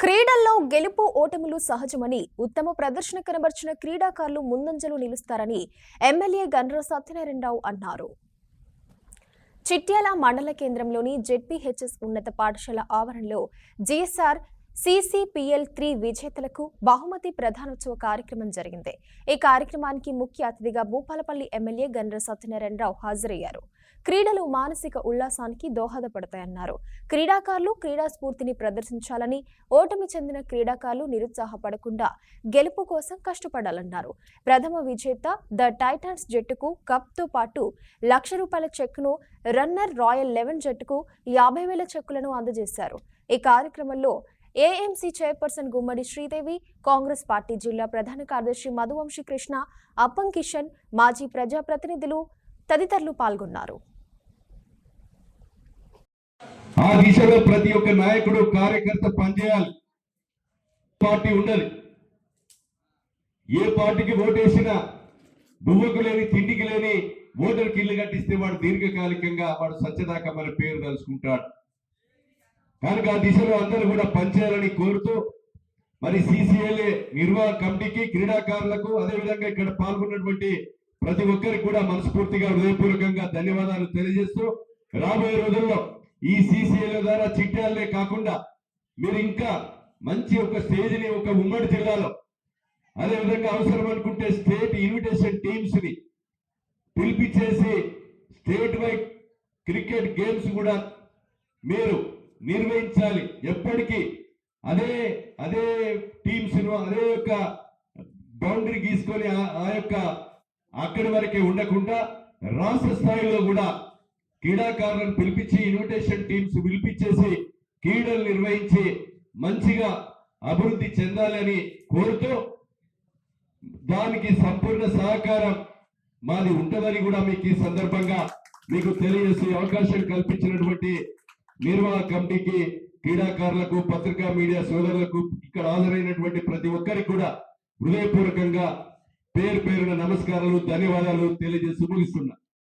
క్రీడల్లో గెలుపు ఓటములు సహజమని, ఉత్తమ ప్రదర్శన కనబర్చిన క్రీడాకారులు ముందంజలో నిలుస్తారని ఎమ్మెల్యే గండ్ర సత్యనారాయణరావు అన్నారు. చిట్యాల మండల కేంద్రంలోని జెడ్పీహెచ్ఎస్ ఉన్నత పాఠశాల ఆవరణలో జీఎస్ఆర్ CCPL3 విజేతలకు బహుమతి ప్రధానోత్సవ కార్యక్రమం జరిగింది. ఈ కార్యక్రమానికి ముఖ్య అతిథిగా భూపాలపల్లి ఎమ్మెల్యే గండ్ర సత్యనారాయణరావు హాజరయ్యారు. క్రీడలు మానసిక ఉల్లాసానికి దోహదపడతాయన్నారు. క్రీడాకారులు క్రీడా స్ఫూర్తిని ప్రదర్శించాలని, ఓటమి చెందిన క్రీడాకారులు నిరుత్సాహపడకుండా గెలుపు కోసం కష్టపడాలన్నారు. ప్రథమ విజేత ద టైటాన్స్ జట్టుకు కప్తో పాటు ₹1,00,000 చెక్ను, రన్నర్ రాయల్ 11 జట్టుకు 50,000 చెక్కులను అందజేశారు. ఈ కార్యక్రమంలో ఏఎంసీ చైర్పర్సన్ గుమ్మడి శ్రీదేవి, కాంగ్రెస్ పార్టీ జిల్లా ప్రధాన కార్యదర్శి మధువంశీ కృష్ణ, అప్పం కిషన్, మాజీ ప్రజాప్రతినిధులు తదితరులు పాల్గొన్నారు. ఆ దిశలో ప్రతి ఒక్క నాయకుడు కార్యకర్త పనిచేయాలి. పార్టీ ఉండాలి. ఏ పార్టీకి ఓటేసినా దువ్వకు లేని తిండికి లేని ఓటర్కి ఇల్లు కట్టిస్తే వాడు దీర్ఘకాలికంగా వాడు సత్యదాకా మన పేరు తలుచుకుంటాడు. కనుక ఆ దిశలో అందరూ కూడా పనిచేయాలని కోరుతూ మరి CCLA నిర్వాహక కమిటీకి, క్రీడాకారులకు, అదేవిధంగా ఇక్కడ పాల్గొన్నటువంటి ప్రతి ఒక్కరికి కూడా మనస్ఫూర్తిగా హృదయపూర్వకంగా ధన్యవాదాలు తెలియజేస్తూ రాబోయే రోజుల్లో ఈ CCLA ద్వారా చిట్యాలనే కాకుండా మీరు ఇంకా మంచి ఒక స్టేజ్ని ఒక ఉమ్మడి జిల్లాలో, అదేవిధంగా అవసరం అనుకుంటే స్టేట్ ఇన్విటేషన్ టీమ్స్ ని పిలిపించేసి స్టేట్ వైడ్ క్రికెట్ గేమ్స్ కూడా మీరు నిర్వహించాలి. ఎప్పటికీ అదే టీమ్స్ ను అదే యొక్క బౌండరీ గీసుకొని ఆ యొక్క అక్కడి వరకే ఉండకుండా రాష్ట్ర స్థాయిలో కూడా క్రీడాకారులను పిలిపించి ఇన్విటేషన్ టీమ్స్ పిలిపించేసి క్రీడలు నిర్వహించి మంచిగా అభివృద్ధి చెందాలని కోరుతూ దానికి సంపూర్ణ సహకారం మాది ఉంటుందని కూడా మీకు ఈ సందర్భంగా మీకు తెలియజేసే అవకాశం కల్పించినటువంటి నిర్వాహక కమిటీకి, క్రీడాకారులకు, పత్రికా మీడియా సోదరులకు, ఇక్కడ హాజరైనటువంటి ప్రతి ఒక్కరికి కూడా హృదయపూర్వకంగా పేరు పేరున నమస్కారాలు, ధన్యవాదాలు తెలియజేసి ముగిస్తున్నా.